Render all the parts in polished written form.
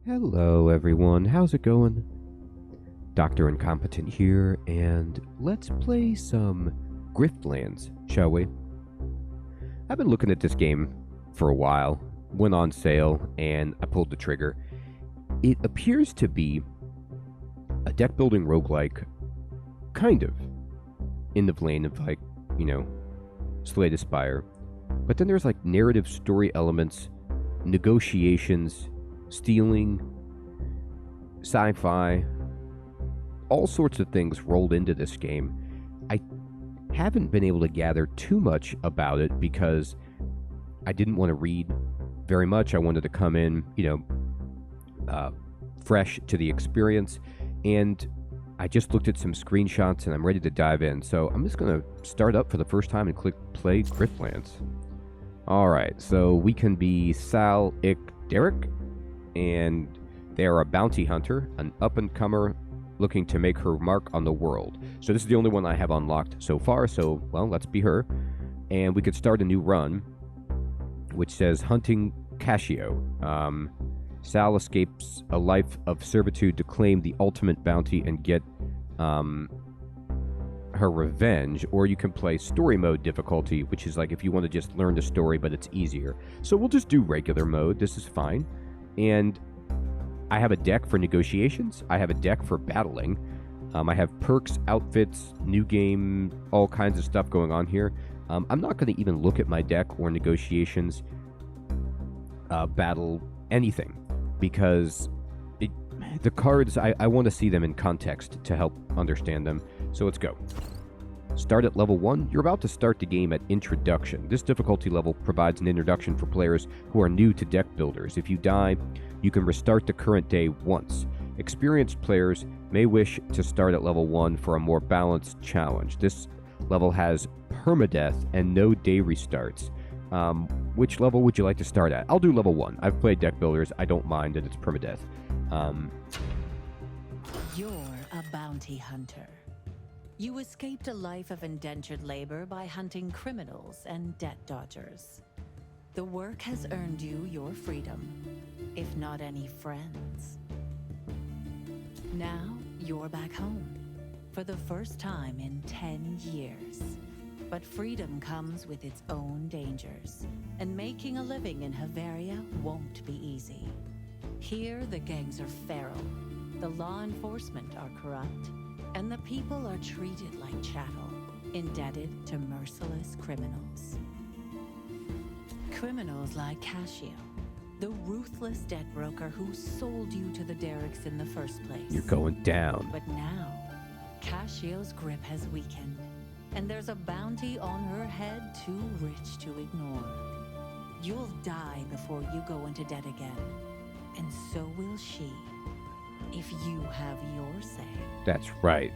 Hello everyone, how's it going? Dr. Incompetent here, and let's play some Griftlands, shall we? I've been looking at this game for a while, went on sale, and I pulled the trigger. It appears to be a deck-building roguelike, kind of, in the vein of like, Slay the Spire. But then there's like narrative story elements, negotiations, stealing, sci-fi, all sorts of things rolled into this game. I haven't been able to gather too much about it because I didn't want to read very much. I wanted to come in, fresh to the experience, and I just looked at some screenshots and I'm ready to dive in. So I'm just going to start up for the first time and click play Griftlands. Alright, so we can be Sal Derek, and they are a bounty hunter, an up-and-comer looking to make her mark on the world. So this is the only one I have unlocked so far, so, well, let's be her. And we could start a new run, which says Hunting Cascio. Sal escapes a life of servitude to claim the ultimate bounty and get her revenge, or you can play story mode difficulty, which is like if you want to just learn the story, but it's easier. So we'll just do regular mode. This is fine. And I have a deck for negotiations. I have a deck for battling. I have perks, outfits, new game, all kinds of stuff going on here. I'm not going to even look at my deck or negotiations, battle, anything, because the cards, I want to see them in context to help understand them. So let's go. Start at level 1. You're about to start the game at Introduction. This difficulty level provides an introduction for players who are new to deck builders. If you die, you can restart the current day once. Experienced players may wish to start at level 1 for a more balanced challenge. This level has permadeath and no day restarts. Which level would you like to start at? I'll do level 1. I've played deck builders. I don't mind that it's permadeath. You're a bounty hunter. You escaped a life of indentured labor by hunting criminals and debt dodgers. The work has earned you your freedom, if not any friends. Now you're back home, for the first time in 10 years. But freedom comes with its own dangers, and making a living in Havaria won't be easy. Here the gangs are feral, the law enforcement are corrupt, and the people are treated like chattel, indebted to merciless criminals. Criminals like Cascio, the ruthless debt broker who sold you to the Derricks in the first place. You're going down. But now, Caccio's grip has weakened, and there's a bounty on her head too rich to ignore. You'll die before you go into debt again, and so will she, if you have your say. That's right.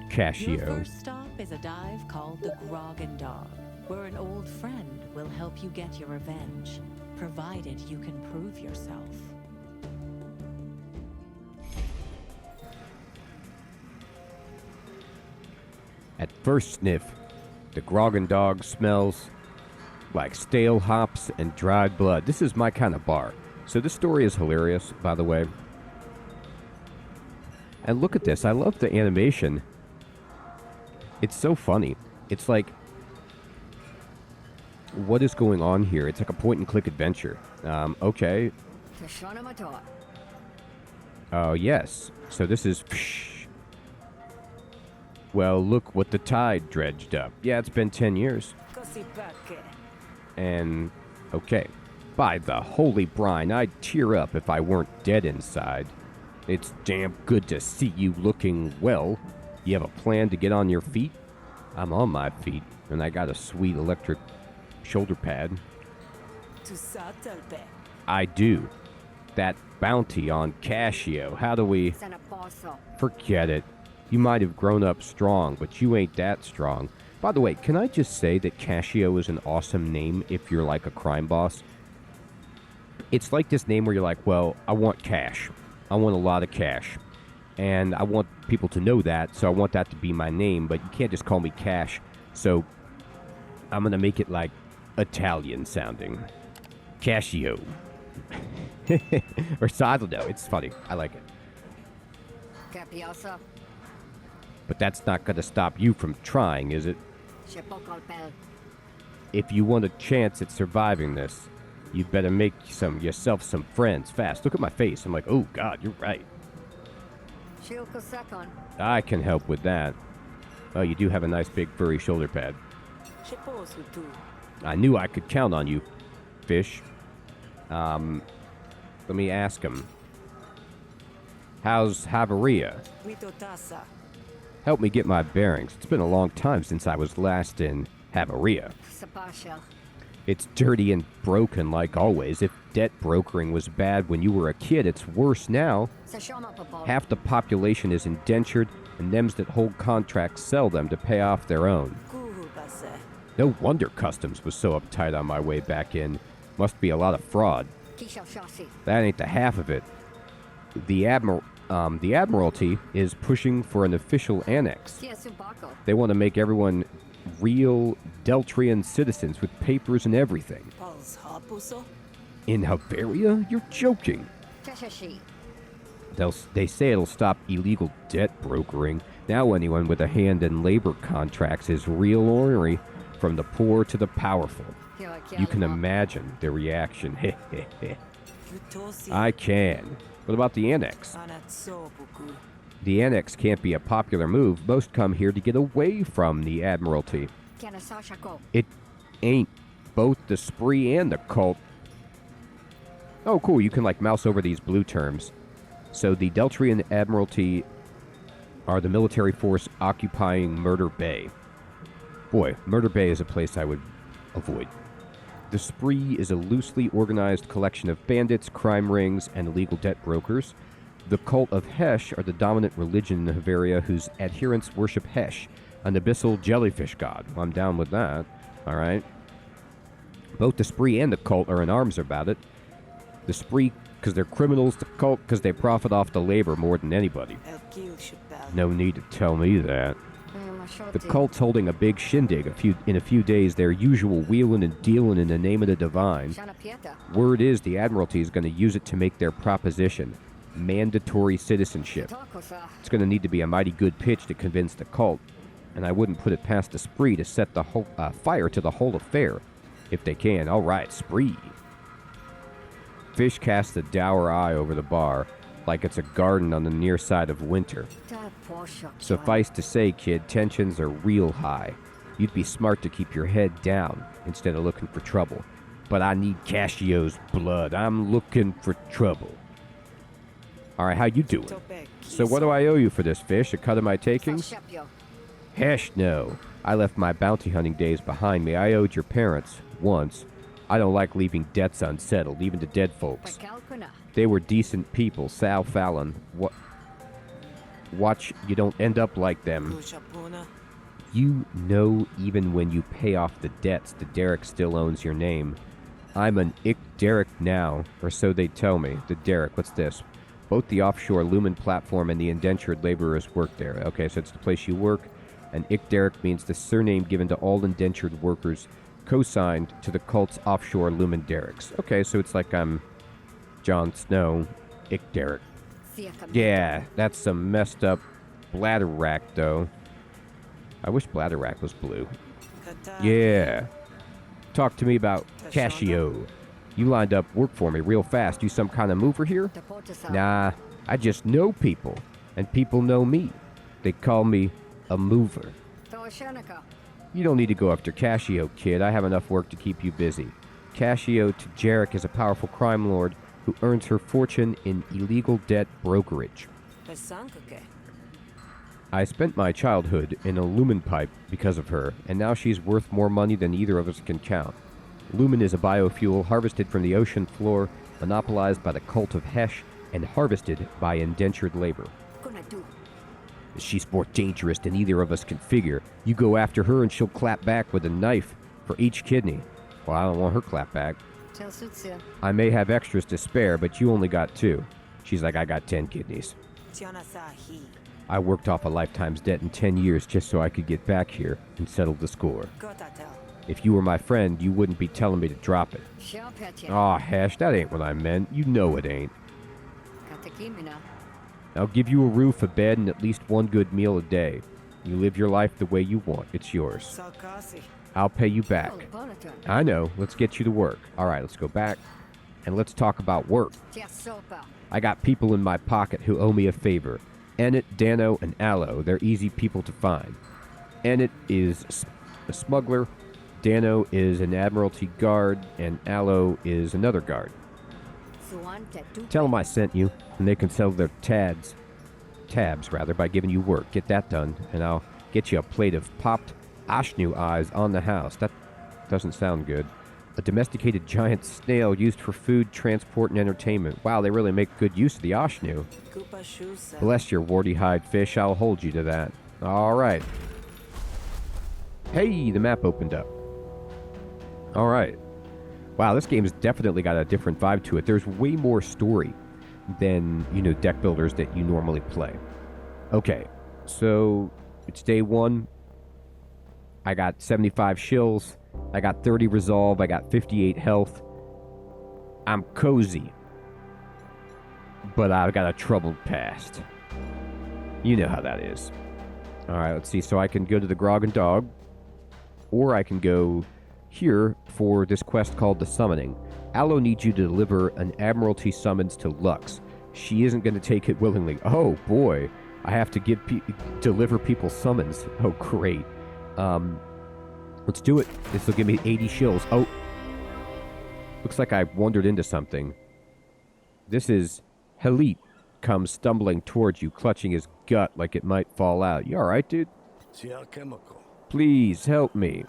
Cascio. Your first stop is a dive called the Groggen Dog, where an old friend will help you get your revenge, provided you can prove yourself. At first sniff, the Groggen Dog smells like stale hops and dried blood. This is my kind of bar. So this story is hilarious, by the way. And look at this. I love the animation. It's so funny. It's like, what is going on here? It's like a point-and-click adventure. Okay. Oh, yes. So this is... Well, look what the tide dredged up. Yeah, it's been 10 years. And, okay. By the holy brine, I'd tear up if I weren't dead inside. It's damn good to see you looking well. You have a plan to get on your feet? I'm on my feet, and I got a sweet electric shoulder pad. I do. That bounty on Cascio, how do we... Forget it. You might have grown up strong, but you ain't that strong. By the way, can I just say that Cascio is an awesome name if you're like a crime boss? It's like this name where you're like, well, I want cash. I want a lot of cash. And I want people to know that, so I want that to be my name, but you can't just call me Cash. So I'm going to make it like Italian sounding. Cascio. Or so, I don't know. It's funny. I like it. Capioso. But that's not going to stop you from trying, is it? Shepokolpel. If you want a chance at surviving this, you'd better make yourself some friends fast. Look at my face. I'm like, oh, God, you're right. Shilkosekon. I can help with that. Oh, you do have a nice big furry shoulder pad. Sheposutu. I knew I could count on you, fish. Let me ask him. How's Haveria? Mitotasa. Help me get my bearings. It's been a long time since I was last in Haveria. Sapashel. It's dirty and broken like always. If debt brokering was bad when you were a kid, it's worse now. Sashonopopol. Half the population is indentured, and thems that hold contracts sell them to pay off their own. Kuhupase. No wonder customs was so uptight on my way back in. Must be a lot of fraud. Kishoshasi. That ain't the half of it. The Admiralty is pushing for an official annex. Siasubako. They want to make everyone real Deltrian citizens with papers and everything. Pulse hapuso. In Haveria? You're joking. Teshashi. They say it'll stop illegal debt brokering. Now anyone with a hand in labor contracts is real ornery, from the poor to the powerful. You can imagine their reaction. I can. What about the annex? The annex can't be a popular move. Most come here to get away from the Admiralty. It ain't. Both the spree and the cult. Oh, cool. You can, like, mouse over these blue terms. So the Deltrian Admiralty are the military force occupying Murder Bay. Boy, Murder Bay is a place I would avoid. The spree is a loosely organized collection of bandits, crime rings, and illegal debt brokers. The cult of Hesh are the dominant religion in Haveria, whose adherents worship Hesh, an abyssal jellyfish god. Well, I'm down with that. All right. Both the spree and the cult are in arms about it. The spree, because they're criminals. The cult, because they profit off the labor more than anybody. No need to tell me that. The cult's holding a big shindig. In a few days, their usual wheeling and dealing in the name of the divine. Word is the Admiralty is going to use it to make their proposition. Mandatory citizenship. It's going to need to be a mighty good pitch to convince the cult, and I wouldn't put it past the spree to set the whole fire to the whole affair. If they can. All right, spree. Fish casts a dour eye over the bar, like it's a garden on the near side of winter. Suffice to say, kid, tensions are real high. You'd be smart to keep your head down instead of looking for trouble. But I need Cassio's blood. I'm looking for trouble. All right, how you doing? So what do I owe you for this, fish? A cut of my takings? Hesh, no. I left my bounty hunting days behind me. I owed your parents once. I don't like leaving debts unsettled, even to dead folks. They were decent people, Sal Fallon. Watch you don't end up like them. You know, even when you pay off the debts, the Derek still owns your name. I'm an Ick Derek now, or so they tell me. The Derek, what's this? Both the offshore Lumen platform and the indentured laborers work there. Okay, so it's the place you work. And Ick Derek means the surname given to all indentured workers, co-signed to the cult's offshore Lumen Derricks. Okay, so it's like I'm Jon Snow, Ick Derek. Yeah, that's some messed up bladder rack, though. I wish bladder rack was blue. Yeah. Talk to me about Cassio. You lined up work for me real fast. You some kind of mover here? Nah, I just know people, and people know me. They call me a mover. You don't need to go after Cassio, kid. I have enough work to keep you busy. Cassio Jarek is a powerful crime lord who earns her fortune in illegal debt brokerage. I spent my childhood in a lumen pipe because of her, and now she's worth more money than either of us can count. Lumen is a biofuel harvested from the ocean floor, monopolized by the cult of Hesh, and harvested by indentured labor. She's more dangerous than either of us can figure. You go after her and she'll clap back with a knife for each kidney. Well, I don't want her clap back. I may have extras to spare, but you only got 2. She's like, I got 10 kidneys. I worked off a lifetime's debt in 10 years just so I could get back here and settle the score. If you were my friend, you wouldn't be telling me to drop it. Aw, Hash, that ain't what I meant. You know it ain't. I'll give you a roof, a bed, and at least one good meal a day. You live your life the way you want. It's yours. I'll pay you back. I know. Let's get you to work. All right, let's go back, and let's talk about work. I got people in my pocket who owe me a favor. Ennet, Dano, and Aloe. They're easy people to find. Ennet is a smuggler. Dano is an Admiralty guard, and Aloe is another guard. Tell them I sent you, and they can sell their tabs by giving you work. Get that done, and I'll get you a plate of popped Ashnu eyes on the house. That doesn't sound good. A domesticated giant snail used for food, transport, and entertainment. Wow, they really make good use of the Ashnu. Bless your warty hide fish, I'll hold you to that. All right. Hey, the map opened up. All right. Wow, this game's definitely got a different vibe to it. There's way more story than, deck builders that you normally play. Okay, so it's day one. I got 75 shills. I got 30 resolve. I got 58 health. I'm cozy. But I've got a troubled past. You know how that is. All right, let's see. So I can go to the Grog and Dog, or I can go here for this quest called the Summoning. Aloe needs you to deliver an Admiralty summons to Lux. She isn't going to take it willingly. Oh boy, I have to deliver people summons. Oh great. Let's do it. This will give me 80 shills. Oh, looks like I wandered into something. This is Halit comes stumbling towards you, clutching his gut like it might fall out. You all right, dude? Please help me.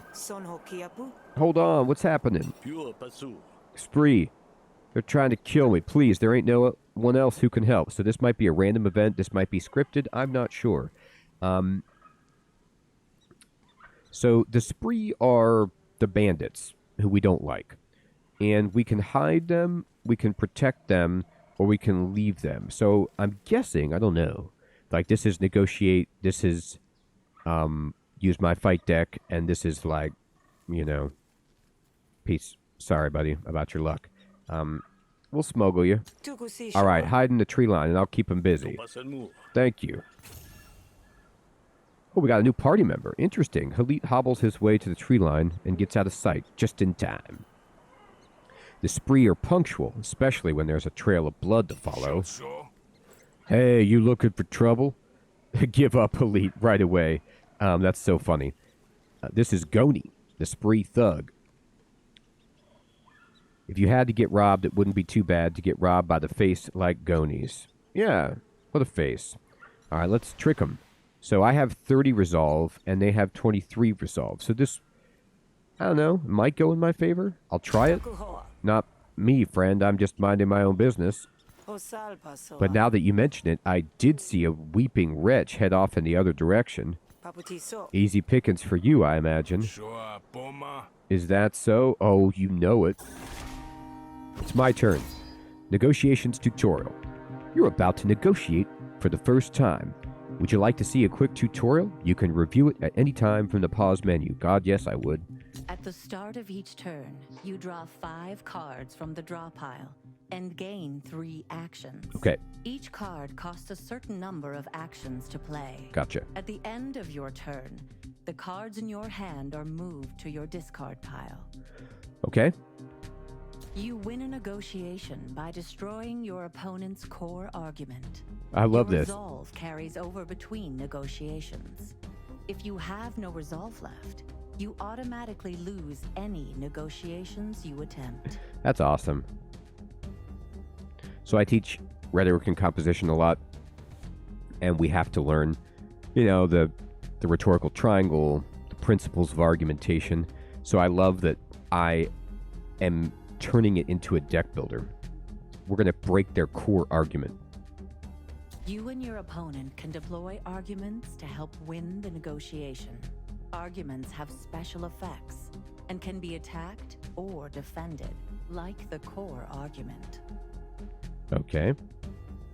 Hold on, what's happening? Spree, they're trying to kill me. Please, there ain't no one else who can help. So this might be a random event. This might be scripted. I'm not sure. So the Spree are the bandits who we don't like. And we can hide them, we can protect them, or we can leave them. So I'm guessing, I don't know. Like this is negotiate, this is use my fight deck, and this is like, peace. Sorry, buddy, about your luck. We'll smuggle you. All right, hide in the tree line, and I'll keep him busy. Thank you. Oh, we got a new party member. Interesting. Halit hobbles his way to the tree line and gets out of sight just in time. The Spree are punctual, especially when there's a trail of blood to follow. Hey, you looking for trouble? Give up, Halit, right away. That's so funny. This is Goni, the Spree thug. If you had to get robbed, it wouldn't be too bad to get robbed by the face like Goni's. Yeah, what a face. All right, let's trick them. So I have 30 resolve, and they have 23 resolve. So this, I don't know, might go in my favor. I'll try it. Not me, friend. I'm just minding my own business. But now that you mention it, I did see a weeping wretch head off in the other direction. Easy pickings for you, I imagine. Is that so? Oh, you know it. It's my turn. Negotiations tutorial. You're about to negotiate for the first time. Would you like to see a quick tutorial? You can review it at any time from the pause menu. God, yes, I would. At the start of each turn, you draw 5 cards from the draw pile and gain 3 actions. Okay. Each card costs a certain number of actions to play. Gotcha. At the end of your turn, the cards in your hand are moved to your discard pile. Okay. You win a negotiation by destroying your opponent's core argument. I love this. Resolve carries over between negotiations. If you have no resolve left, you automatically lose any negotiations you attempt. That's awesome. So I teach rhetoric and composition a lot, and we have to learn, the rhetorical triangle, the principles of argumentation. So I love that I am turning it into a deck builder. We're going to break their core argument. You and your opponent can deploy arguments to help win the negotiation. Arguments have special effects and can be attacked or defended, like the core argument. Okay.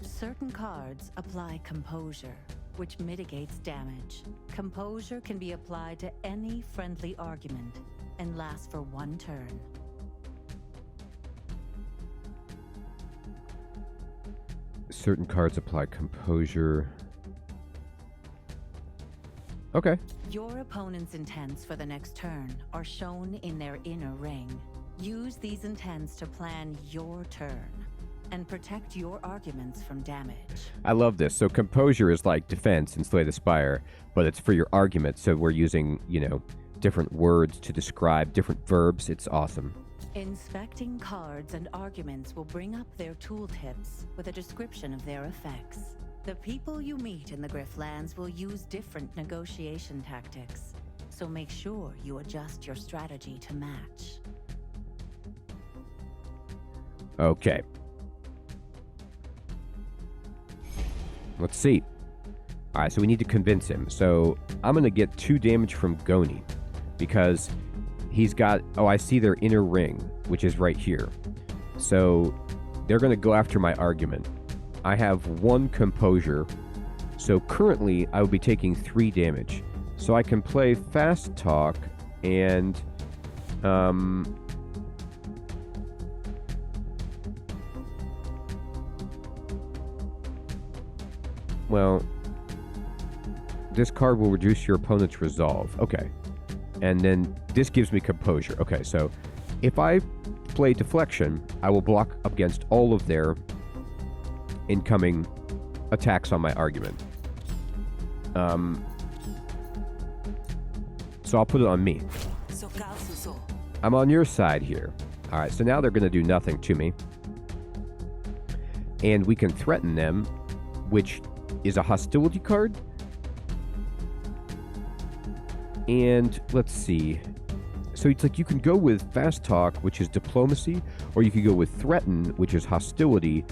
Certain cards apply composure, which mitigates damage. Composure can be applied to any friendly argument, and lasts for 1 turn. Certain cards apply composure. Okay. Your opponent's intents for the next turn are shown in their inner ring. Use these intents to plan your turn and protect your arguments from damage. I love this. So composure is like defense in Slay the Spire, but it's for your argument. So we're using, you know, different words to describe different verbs. It's awesome. Inspecting cards and arguments will bring up their tooltips with a description of their effects. The people you meet in the Griftlands will use different negotiation tactics, so make sure you adjust your strategy to match. Okay. Let's see. All right, so we need to convince him. So I'm going to get 2 damage from Goni because he's got... Oh, I see their inner ring, which is right here. So they're going to go after my argument. I have 1 composure. So currently, I would be taking 3 damage. So I can play Fast Talk and... Well, this card will reduce your opponent's resolve. Okay. And then this gives me composure. Okay, so if I play deflection, I will block against all of their incoming attacks on my argument. So I'll put it on me. I'm on your side here. All right, so now they're going to do nothing to me. And we can threaten them, which is a hostility card. And let's see. So it's like you can go with Fast Talk, which is diplomacy, or you could go with Threaten, which is hostility.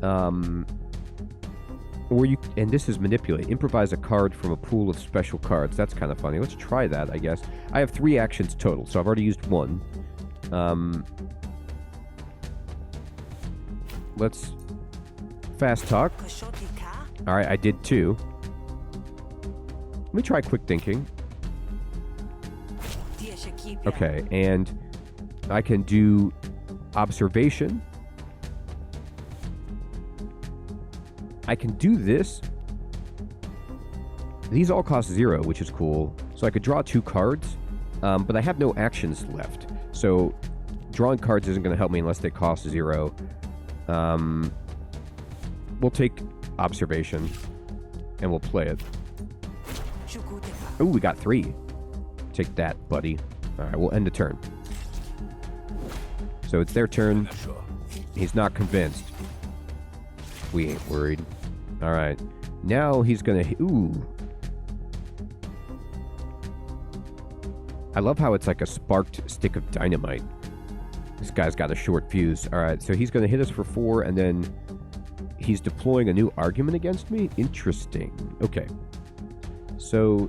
Or you, and this is manipulate. Improvise a card from a pool of special cards. That's kind of funny. Let's try that, I guess. I have 3 actions total, so I've already used 1. Let's Fast Talk. All right, I did 2. Let me try quick thinking. Okay, and I can do observation. I can do this. These all cost 0, which is cool. So I could draw 2 cards, but I have no actions left. So drawing cards isn't going to help me unless they cost 0. We'll take observation, and we'll play it. Ooh, we got 3. Take that, buddy. All right, we'll end the turn. So it's their turn. He's not convinced. We ain't worried. All right. Now he's going to... Ooh. I love how it's like a sparked stick of dynamite. This guy's got a short fuse. All right, so he's going to hit us for 4, and then he's deploying a new argument against me? Interesting. Okay. So...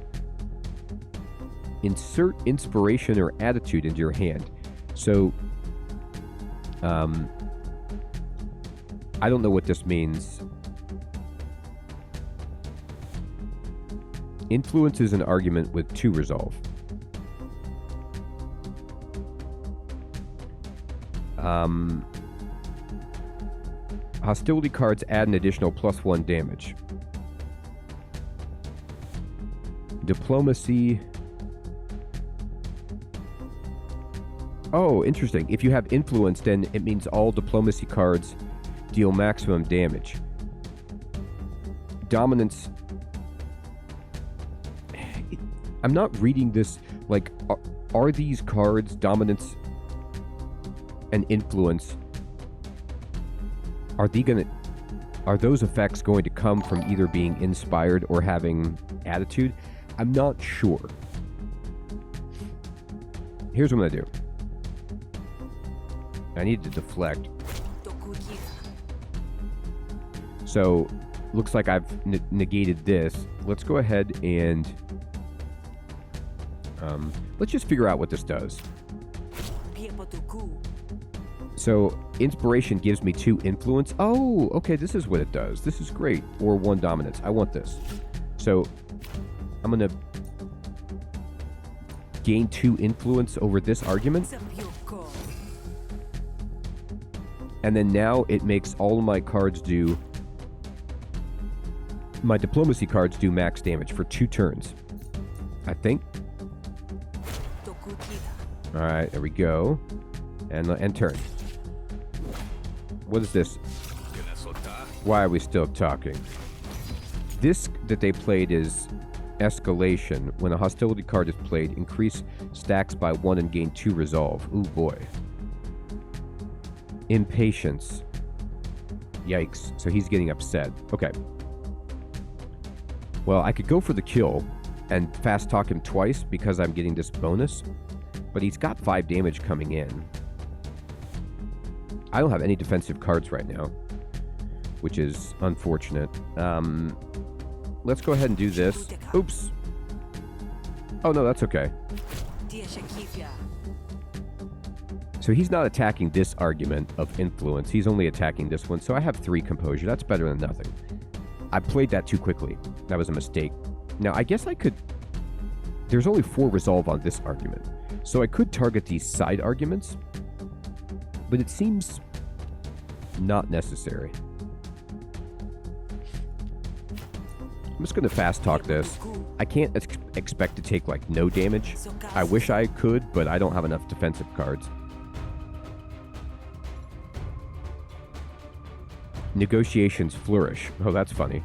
insert inspiration or attitude into your hand. So, I don't know what this means. Influences an argument with 2 resolve. Hostility cards add an additional +1 damage. Diplomacy... Oh, interesting. If you have influence, then it means all diplomacy cards deal maximum damage. Dominance... I'm not reading this, like, are these cards, dominance and influence, are those effects going to come from either being inspired or having attitude? I'm not sure. Here's what I'm going to do. I need to deflect. So, looks like I've negated this. Let's go ahead and... let's just figure out what this does. So, inspiration gives me 2 influence. Oh, okay, this is what it does. This is great. Or 1 dominance. I want this. So, I'm going to gain 2 influence over this argument. And then now it makes all of my cards do... My diplomacy cards do max damage for 2 turns. I think. Alright, there we go. And turn. What is this? Why are we still talking? This that they played is Escalation. When a hostility card is played, increase stacks by 1 and gain 2 resolve. Ooh boy. Impatience. Yikes. So he's getting upset. Okay. Well, I could go for the kill and fast talk him twice because I'm getting this bonus. But he's got 5 damage coming in. I don't have any defensive cards right now, which is unfortunate. Let's go ahead and do this. Oops. Oh, no, that's okay. So he's not attacking this argument of influence. He's only attacking this one. So I have 3 composure. That's better than nothing. I played that too quickly. That was a mistake. Now, I guess I could... There's only 4 resolve on this argument. So I could target these side arguments. But it seems not necessary. I'm just going to fast talk this. I can't expect to take, like, no damage. I wish I could, but I don't have enough defensive cards. Negotiations flourish. Oh, that's funny.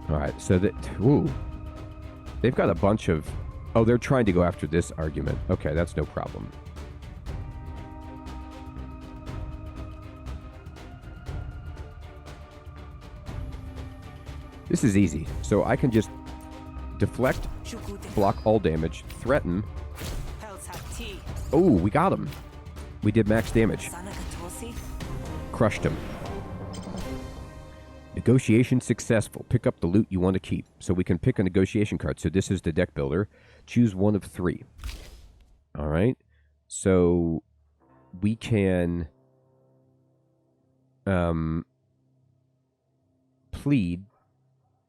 Alright, so that... Ooh. They've got a bunch of... Oh, they're trying to go after this argument. Okay, that's no problem. This is easy. So I can just deflect, block all damage, threaten. Oh, we got him. We did max damage. Crushed him. Negotiation successful. Pick up the loot you want to keep. So we can pick a negotiation card. So this is the deck builder. Choose one of 3. All right. So we can plead,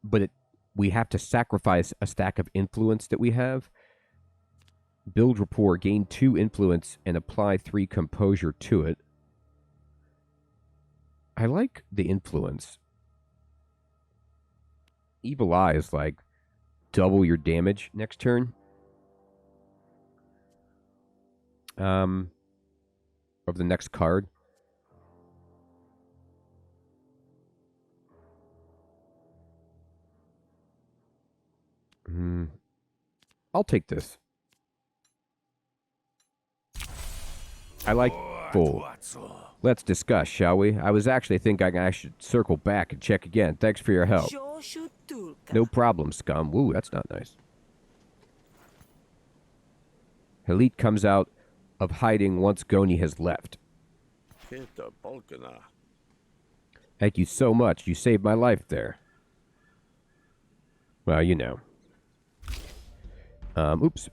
but we have to sacrifice a stack of influence that we have. Build rapport, gain 2 influence, and apply 3 composure to it. I like the influence. Evil Eye is like double your damage next turn. Of the next card. I'll take this. I like full. Let's discuss, shall we? I was actually thinking I should circle back and check again. Thanks for your help. No problem, scum. Woo, that's not nice. Halit comes out of hiding once Goni has left. Thank you so much. You saved my life there. Well, you know. Oops.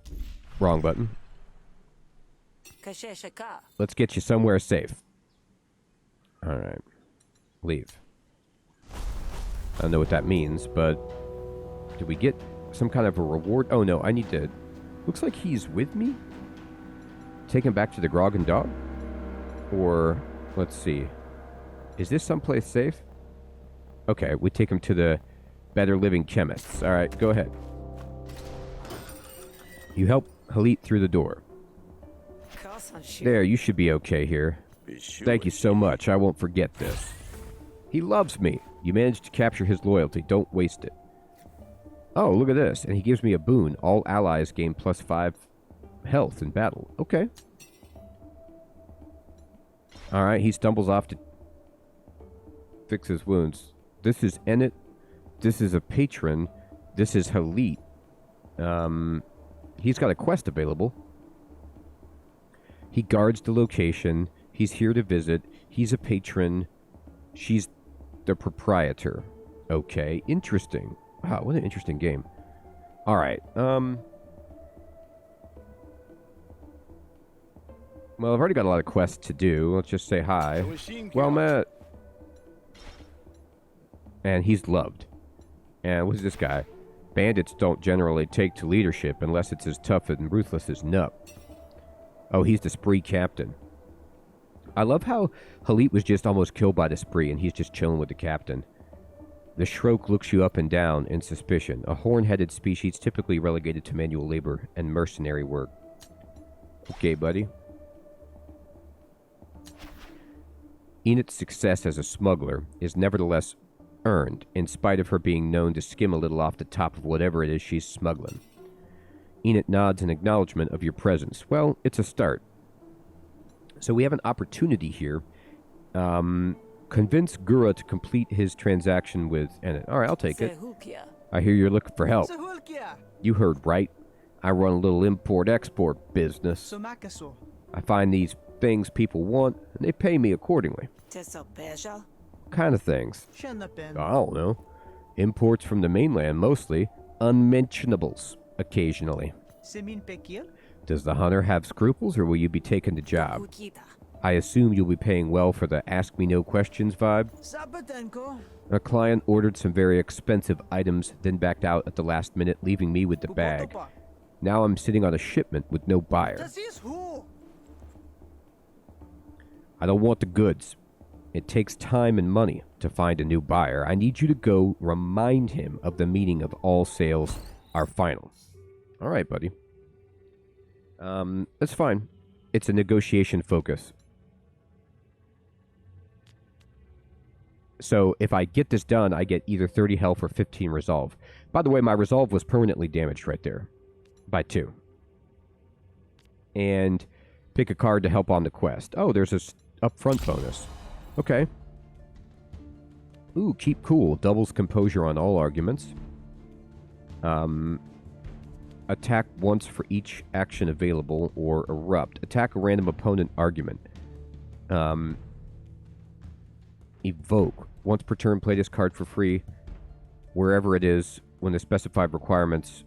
Wrong button. Let's get you somewhere safe. Alright. Leave. I don't know what that means, but... Did we get some kind of a reward? Oh no, I need to... Looks like he's with me? Take him back to the Grog and Dog? Or... Let's see. Is this someplace safe? Okay, we take him to the Better Living Chemists. Alright, go ahead. You help Halit through the door. There, you should be okay here. Thank you so much. I won't forget this. He loves me. You managed to capture his loyalty. Don't waste it. Oh, look at this. And he gives me a boon. All allies gain +5 health in battle. Okay. Alright, he stumbles off to fix his wounds. This is Enit. This is a patron. This is Halit. He's got a quest available. He guards the location. He's here to visit. He's a patron. She's the proprietor. Okay, interesting. Wow, what an interesting game. Alright, well, I've already got a lot of quests to do. Let's just say hi. Well met. And he's loved. And what's this guy? Bandits don't generally take to leadership unless it's as tough and ruthless as Nup. Oh, he's the spree captain. I love how Halit was just almost killed by the spree, and he's just chilling with the captain. The Shroak looks you up and down in suspicion. A horn-headed species typically relegated to manual labor and mercenary work. Okay, buddy. Enid's success as a smuggler is nevertheless earned, in spite of her being known to skim a little off the top of whatever it is she's smuggling. Enid nods in acknowledgement of your presence. Well, it's a start. So we have an opportunity here. Convince Gura to complete his transaction with Enid. All right, I'll take it. I hear you're looking for help. You heard right. I run a little import-export business. I find these things people want, and they pay me accordingly. Kind of things. I don't know. Imports from the mainland, mostly. Unmentionables, occasionally. Does the hunter have scruples, or will you be taking the job? I assume you'll be paying well for the ask-me-no-questions vibe? A client ordered some very expensive items, then backed out at the last minute, leaving me with the bag. Now I'm sitting on a shipment with no buyer. I don't want the goods. It takes time and money to find a new buyer. I need you to go remind him of the meaning of all sales are final. All right, buddy. That's fine. It's a negotiation focus. So if I get this done, I get either 30 health or 15 resolve. By the way, my resolve was permanently damaged right there. By 2. And pick a card to help on the quest. Oh, there's this upfront bonus. Okay. Ooh, keep cool. Doubles composure on all arguments. Attack once for each action available or erupt. Attack a random opponent argument. Evoke. Once per turn, play this card for free wherever it is when the specified requirements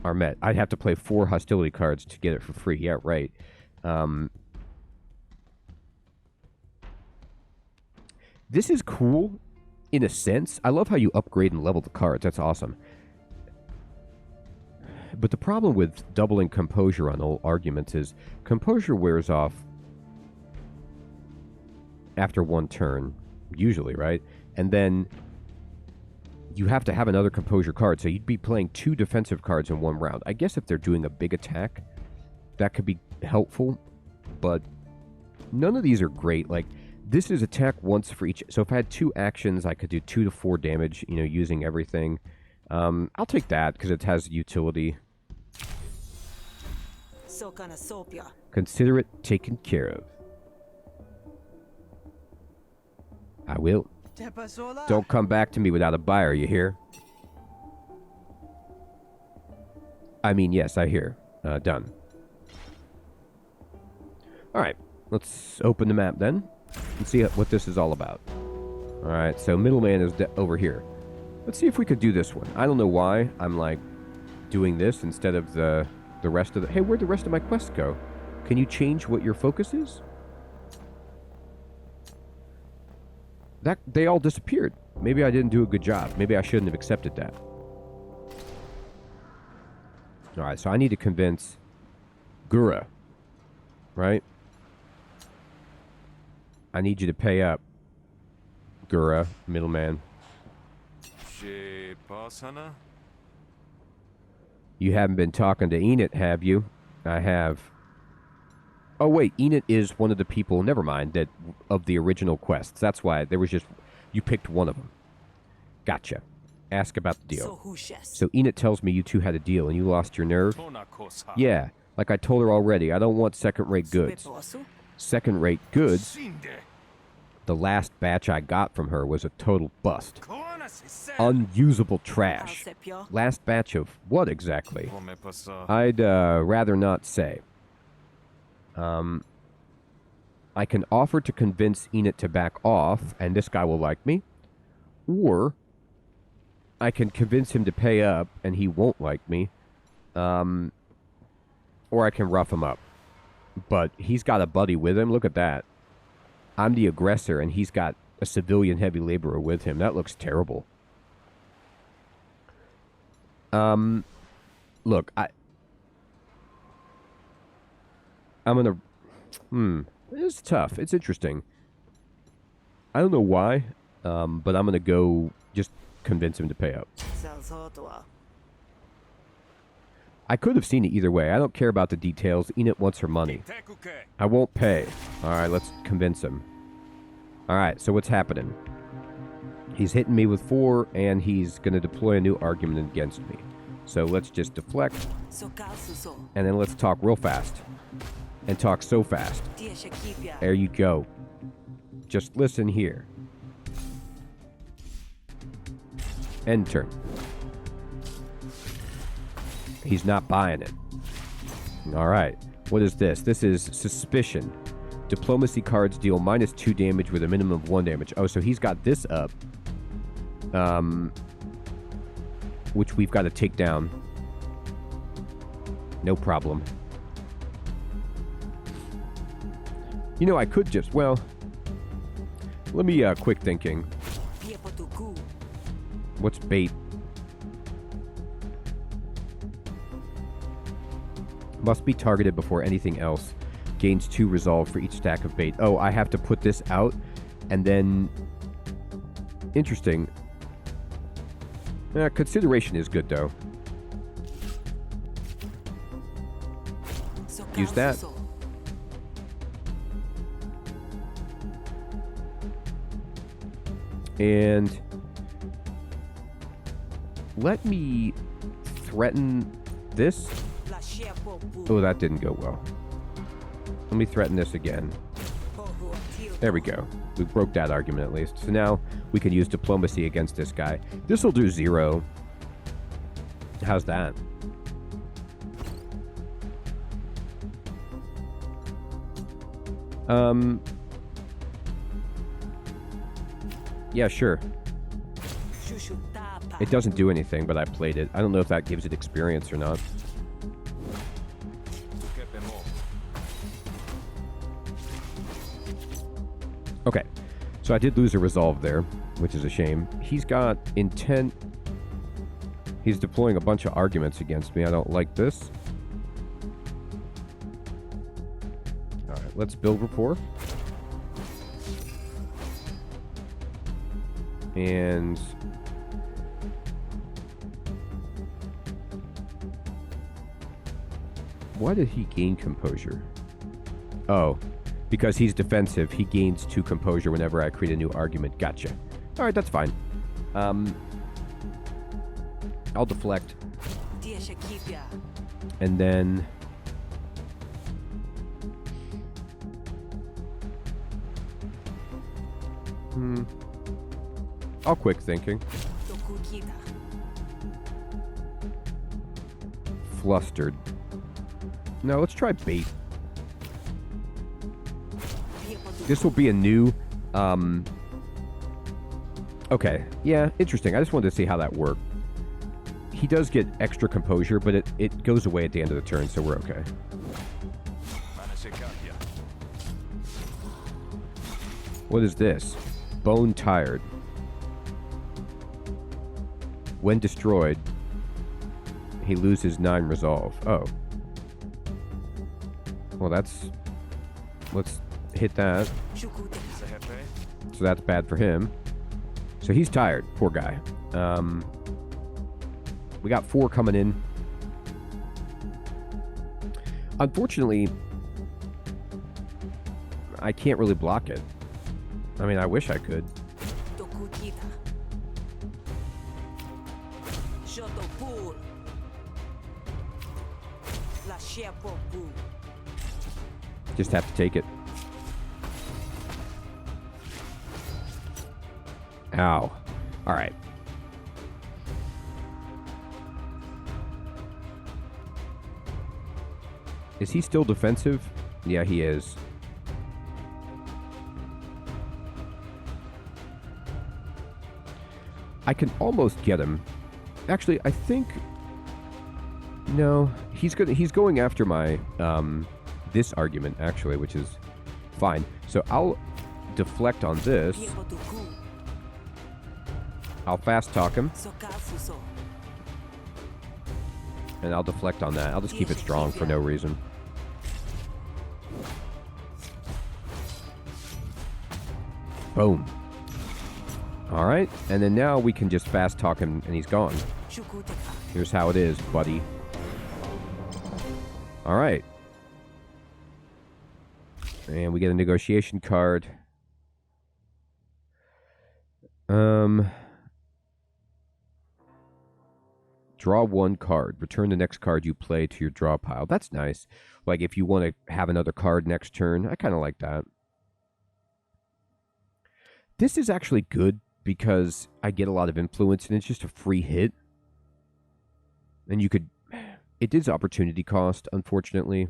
are met. I'd have to play 4 hostility cards to get it for free. Yeah, right. This is cool in a sense. I love how you upgrade and level the cards. That's awesome. But the problem with doubling composure on all arguments is composure wears off after 1 turn, usually, right? And then you have to have another composure card, so you'd be playing 2 defensive cards in 1 round. I guess if they're doing a big attack, that could be helpful, but none of these are great. Like, this is attack once for each. So if I had 2 actions, I could do 2 to 4 damage, you know, using everything. I'll take that because it has utility. Consider it taken care of. I will. Don't come back to me without a buyer, you hear? I mean, yes, I hear. Done. Alright, let's open the map then and see what this is all about. Alright, so Middleman is over here. Let's see if we could do this one. I don't know why I'm, like, doing this instead of the rest of the... Hey, where'd the rest of my quests go? Can you change what your focus is? They all disappeared. Maybe I didn't do a good job. Maybe I shouldn't have accepted that. Alright, so I need to convince Gura. Right? I need you to pay up. Gura, Middleman. You haven't been talking to Enid, have you? I have. Oh, wait, Enid is one of the people, never mind, that of the original quests. That's why there was just, you picked one of them. Gotcha. Ask about the deal. So Enid tells me you two had a deal and you lost your nerve? Yeah, like I told her already, I don't want second-rate goods. Second-rate goods? The last batch I got from her was a total bust. Unusable trash. Last batch of what exactly? I'd rather not say. I can offer to convince Enid to back off, and this guy will like me. Or I can convince him to pay up, and he won't like me. Or I can rough him up. But he's got a buddy with him. Look at that. I'm the aggressor, and he's got a civilian heavy laborer with him. That looks terrible. Look, I'm gonna... It's tough. It's interesting. I don't know why, but I'm gonna go just convince him to pay up. I could have seen it either way. I don't care about the details. Enid wants her money. I won't pay. Alright, let's convince him. Alright, so what's happening? He's hitting me with 4, and he's going to deploy a new argument against me. So let's just deflect, and then let's talk real fast. And talk so fast. There you go. Just listen here. End turn. He's not buying it. Alright. What is this? This is Suspicion. Diplomacy cards deal -2 damage with a minimum of 1 damage. Oh, so he's got this up. Which we've got to take down. No problem. You know, I could just... Well... Let me, quick thinking. What's bait? Must be targeted before anything else. Gains 2 resolve for each stack of bait. Oh, I have to put this out, and then... Interesting. Consideration is good, though. Use that. And... Let me threaten this. Oh, that didn't go well. Let me threaten this again. There we go. We broke that argument at least. So now we can use diplomacy against this guy. This will do 0. How's that? Yeah, sure. It doesn't do anything, but I played it. I don't know if that gives it experience or not. Okay, so I did lose a resolve there, which is a shame. He's got intent. He's deploying a bunch of arguments against me. I don't like this. Alright, let's build rapport. And... Why did he gain composure? Oh, because he's defensive, he gains 2 composure whenever I create a new argument. Gotcha. Alright, that's fine. I'll deflect. And then... I'll quick thinking. Flustered. No, let's try bait. This will be a new... Okay, yeah, interesting. I just wanted to see how that worked. He does get extra composure, but it goes away at the end of the turn, so we're okay. What is this? Bone tired. When destroyed, he loses 9 resolve. Oh. Well, that's... Let's hit that. So that's bad for him. So he's tired. Poor guy. We got 4 coming in. Unfortunately, I can't really block it. I mean, I wish I could. Just have to take it. Ow. Alright. Is he still defensive? Yeah, he is. I can almost get him. Actually, I think... No, he's going after my this argument, actually, which is fine. So I'll deflect on this. I'll fast talk him. And I'll deflect on that. I'll just keep it strong for no reason. Boom. Alright, and then now we can just fast talk him and he's gone. Here's how it is, buddy. Alright. And we get a negotiation card. Draw one card. Return the next card you play to your draw pile. That's nice. Like if you want to have another card next turn. I kind of like that. This is actually good because I get a lot of influence and it's just a free hit. And you could... It is opportunity cost, unfortunately.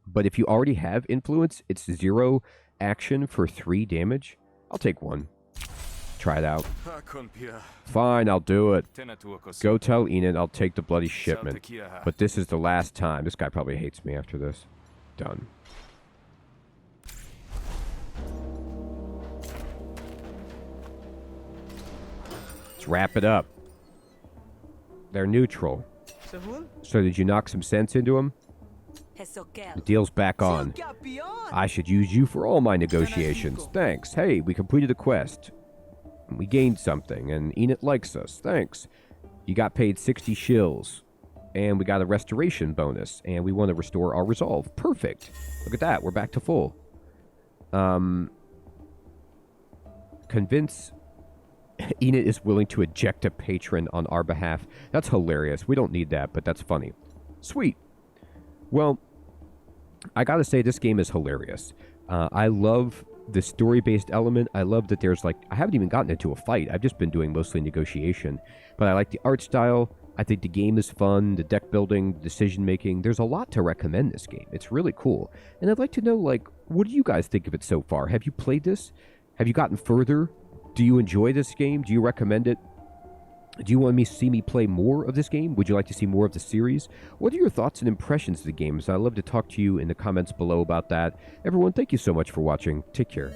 But if you already have influence, it's 0 action for 3 damage. I'll take 1. Try it out. Fine, I'll do it. Go tell Enid I'll take the bloody shipment. But this is the last time. This guy probably hates me after this. Done. Let's wrap it up. They're neutral. So did you knock some sense into him? The deal's back on. I should use you for all my negotiations. Thanks. Hey, we completed a quest. We gained something, and Enid likes us. Thanks. You got paid 60 shills. And we got a restoration bonus. And we want to restore our resolve. Perfect. Look at that. We're back to full. Convince Enid is willing to eject a patron on our behalf. That's hilarious. We don't need that, but that's funny. Sweet. Well, I gotta say, this game is hilarious. I love the story-based element. I love that there's like... I haven't even gotten into a fight. I've just been doing mostly negotiation. But I like the art style. I think the game is fun. The deck building, decision-making. There's a lot to recommend this game. It's really cool. And I'd like to know, like, what do you guys think of it so far? Have you played this? Have you gotten further? Do you enjoy this game? Do you recommend it? Do you want to see me play more of this game? Would you like to see more of the series? What are your thoughts and impressions of the games? I'd love to talk to you in the comments below about that. Everyone, thank you so much for watching. Take care.